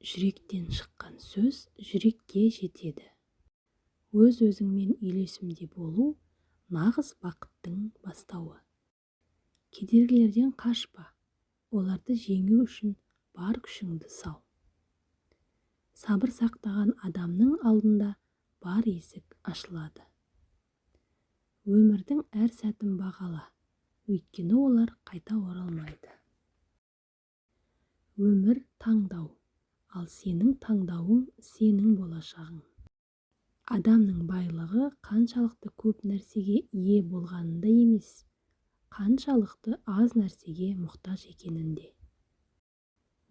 Жүректен шыққан сөз жүрекке жетеді. Өз-өзіңмен үйлесімде болу нағыз бақыттың бастауы. Кедергілерден қашпа, оларды жеңу үшін бар күшіңді сал. Сабыр сақтаған адамның алдында бар есік ашылады. Өмірдің әр сәтін бағала, өйткені олар қайта оралмайды. Өмір таңдау, ал сенің таңдауың сенің болашағың. Адамның байлығы қаншалықты көп нәрсеге ие болғанында емес, қаншалықты аз нәрсеге мұқтаж екенінде.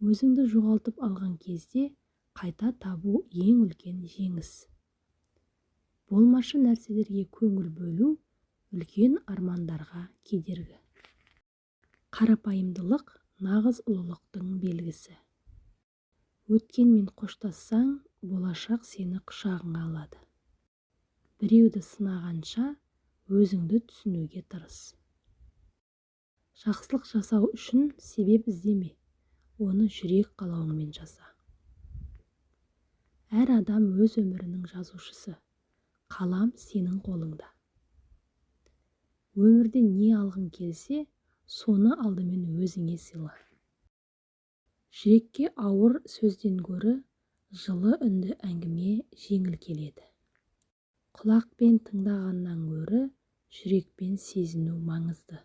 Өзіңді жоғалтып алған кезде қайта табу ең үлкен жеңіс. Болмашы нәрселерге көңіл бөлу үлкен армандарға кедергі. Қарапайымдылық нағыз ұлылықтың белгісі. Өткенмен қоштассаң, болашақ сені құшағыңа алады. Біреуді сынағанша, өзіңді түсінуге тырыс. Жақсылық жасау үшін себеп іздеме, оны жүрек қалауыңмен жаса. Әр адам өз өмірінің жазушысы, қалам сенің қолыңда. Өмірде не алғың келсе, соны алдымен өзіңе сыйла. Жүрекке ауыр сөзден гөрі жылы үнді әңгіме жеңіл келеді. Құлақпен тыңдағаннан гөрі жүрекпен сезіну маңызды.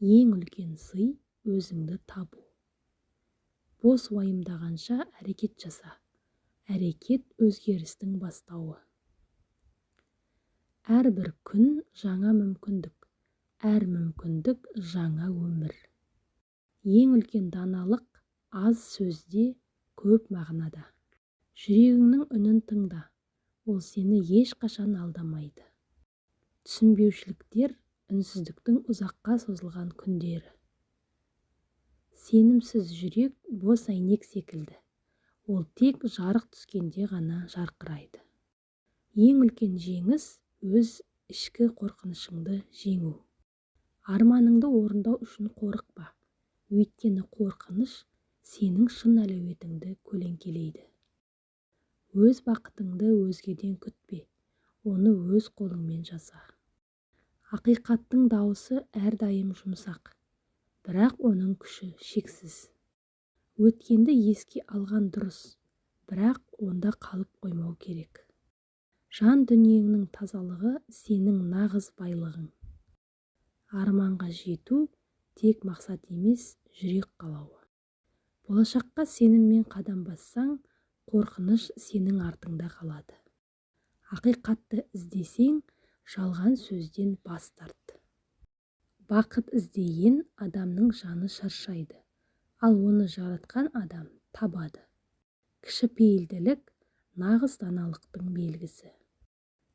Ең үлкен сый өзіңді табу. Бос уайымдағанша әрекет жаса. Әрекет өзгерістің бастауы. Әрбір күн жаңа мүмкіндік, әр мүмкіндік жаңа өмір. Ең үлкен даналық аз сөзде, көп мағынада. Жүрегіңнің үнін тыңда, ол сені ешқашан алдамайды. Түсінбеушіліктер үнсіздіктің ұзаққа созылған күндері. Сенімсіз жүрек бос әйнек секілді. Ол тек жарық түскенде ғана жарқырайды. Ең үлкен жеңіс өз ішкі қорқынышыңды жеңу. Арманыңды орындау үшін қорықпа, өйткені қорқыныш сенің шын әлеуетіңді көлеңкелейді. Өз бақытыңды өзгеден күтпе, оны өз қолыңмен жаса. Ақиқаттың дауысы әрдайым жұмсақ, бірақ оның күші шексіз. Өткенді еске алған дұрыс, бірақ онда қалып қоймау керек. Жан дүниеңнің тазалығы сенің нағыз байлығың. Арманға жету тек мақсат емес, жүрек қалауы. Болашаққа сеніммен қадам бассаң, қорқыныш сенің артыңда қалады. Ақиқатты іздесең, жалған сөзден бас тарт. Бақыт іздеген адамның жаны шаршайды, ал оны жаратқан адам табады. Кішіпейілділік нағыз даналықтың белгісі.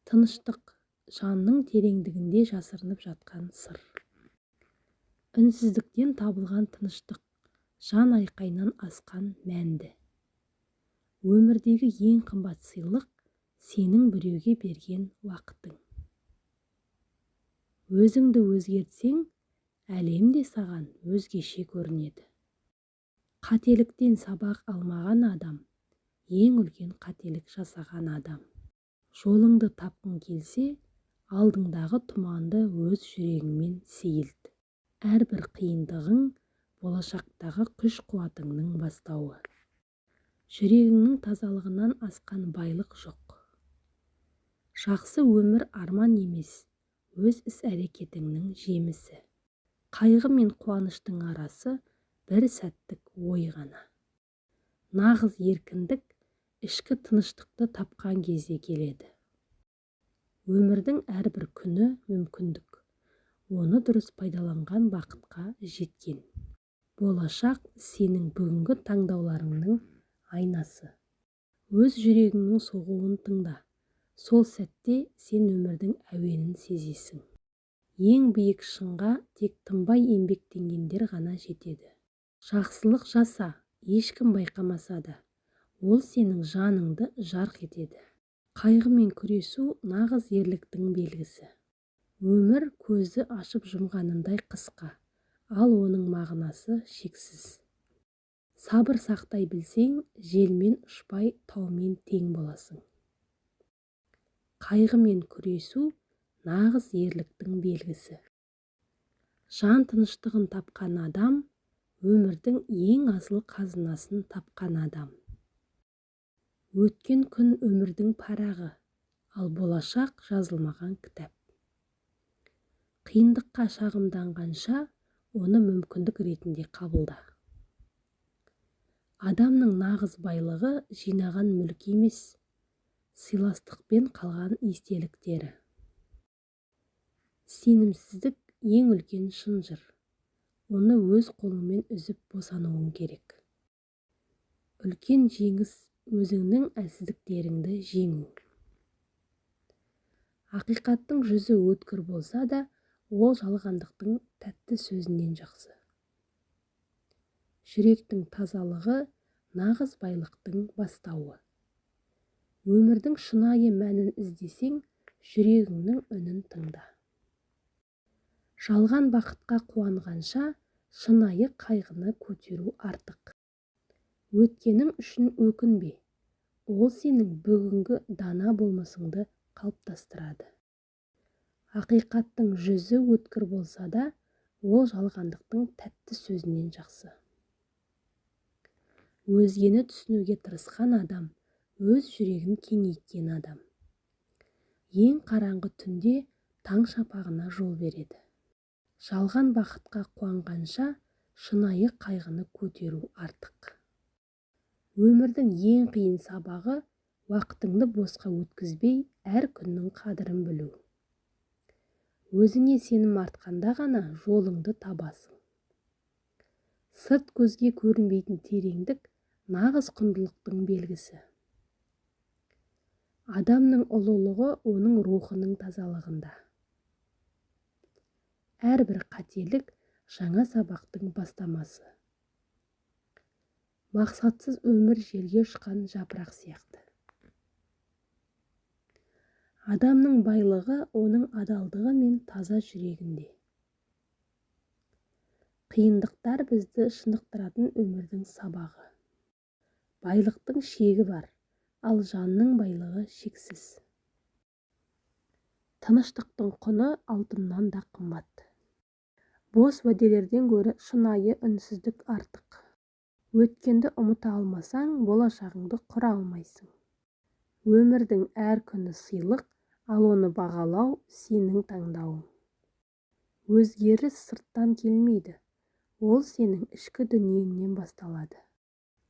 Тыныштық жанның тереңдігінде жасырынып жатқан сыр. Үнсіздіктен табылған тыныштық, жан айқайынан асқан мәнді. Өмірдегі ең қымбат сыйлық сенің біреуге берген уақытың. Өзіңді өзгертсең, әлем де саған өзгеше көрінеді. Қателіктен сабақ алмаған адам, ең үлкен қателік жасаған адам. Жолыңды тапқың келсе, алдыңдағы тұманды өз жүрегіңмен сейілт. Әрбір қиындығың болашақтағы күш-қуатыңның бастауы. Жүрегіңнің тазалығынан асқан байлық жоқ. Жақсы өмір арман емес, өз іс-әрекетіңнің жемісі. Қайғы мен қуаныштың арасы бір сәттік ой ғана. Нағыз еркіндік ішкі тыныштықты тапқан кезде келеді. Өмірдің әрбір күні мүмкіндік. Оны дұрыс пайдаланған бақытқа жеткен. Болашақ сенің бүгінгі таңдауларыңның айнасы. Өз жүрегіңнің соғуын тыңда. Сол сәтте сен өмірдің әуенін сезесің. Ең биік шыңға тек тынбай еңбектенгендер ғана жетеді. Жақсылық жаса, ешкім байқамаса да, ол сенің жаныңды жарқ етеді. Қайғымен күресу нағыз ерліктің белгісі. Өмір көзді ашып жұмғанындай қысқа, ал оның мағынасы шексіз. Сабыр сақтай білсең, желмен ұшпай таумен тең боласың. Қайғымен күресу нағыз ерліктің белгісі. Жан тыныштығын тапқан адам, өмірдің ең асыл қазынасын тапқан адам. Өткен күн өмірдің парағы, ал болашақ жазылмаған кітап. Қиындыққа шағымданғанша, оны мүмкіндік ретінде қабылда. Адамның нағыз байлығы жинаған мүлік емес, сыйластықпен қалған естеліктері. Сенімсіздік ең үлкен шынжыр. Оны өз қолыңмен үзіп босануың керек. Үлкен жеңіс өзіңнің әлсіздіктеріңді жеңу. Ақиқаттың жүзі өткір болса да, ол жалғандықтың тәтті сөзінен жақсы. Жүректің тазалығы нағыз байлықтың бастауы. Өмірдің шынайы мәнін іздесең, жүрегіңнің үнін тыңда. Жалған бақытқа қуанғанша, шынайы қайғыны көтеру артық. Өткенің үшін өкінбе, ол сенің бүгінгі дана болмысыңды қалыптастырады. Ақиқаттың жүзі өткір болса да, ол жалғандықтың тәтті сөзінен жақсы. Өзгені түсінуге тырысқан адам, өз жүрегін кеңейткен адам. Ең қараңғы түнде таң шапағына жол береді. Жалған бақытқа қуанғанша, шынайы қайғыны көтеру артық. Өмірдің ең қиын сабағы, уақытыңды босқа өткізбей, әр күннің қадірін білу. Өзіңе сенім артқанда ғана жолыңды табасың. Сырт көзге көрінбейтін тереңдік нағыз құндылықтың белгісі. Адамның ұлылығы оның рухының тазалығында. Әрбір қателік жаңа сабақтың бастамасы. Мақсатсыз өмір желге ұшқан жапырақ сияқты. Адамның байлығы оның адалдығы мен таза жүрегінде. Қиындықтар бізді шынықтыратын өмірдің сабағы. Байлықтың шегі бар, ал жанның байлығы шексіз. Тыныштықтың құны алтыннан да қымбат. Бос уәделерден гөрі шынайы үнсіздік артық. Өткенді ұмыта алмасаң, болашағыңды құра алмайсың. Өмірдің әр күні сыйлық, ал оны бағалау сенің таңдауың. Өзгеріс сырттан келмейді, ол сенің ішкі дүниеңнен басталады.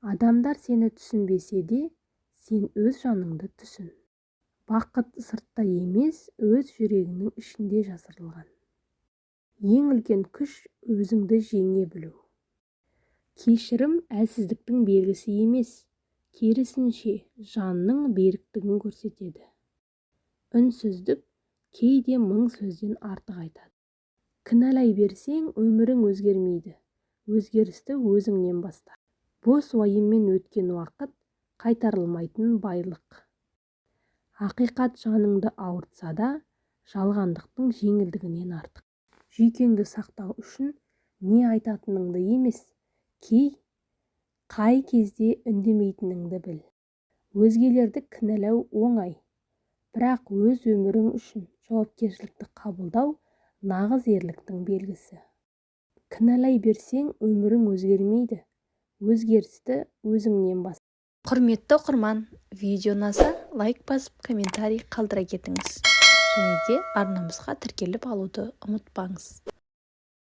Адамдар сені түсінбесе де, сен өз жаныңды түсін. Бақыт сыртта емес, өз жүрегіңнің ішінде жасырылған. Ең үлкен күш өзіңді жеңе білу. Кешірім әлсіздіктің белгісі емес, керісінше жанның беріктігін көрсетеді. Үнсіздік кейде мың сөзден артық айтады. Кінәлай берсең, өмірің өзгермейді. Өзгерісті өзіңнен баста. Бос уайыммен өткен уақыт қайтарылмайтын байлық. Ақиқат жаныңды ауыртса да, жалғандықтың жеңілдігінен артық. Жүйкеңді сақтау үшін не айтатыныңды емес, қай кезде үндемейтініңді біл. Өзгелерді кінәлау оңай, бірақ өз өмірің үшін жауапкершілікті қабылдау нағыз ерліктің белгісі. Кінәлай берсең, өмірің өзгермейді. Өзгерісті өзіңнен бас. Құрметті оқырман, видео ұнаса, лайк басып, комментарий қалдыра кетіңіз. Және де арнамызға тіркеліп алуды ұмытпаңыз.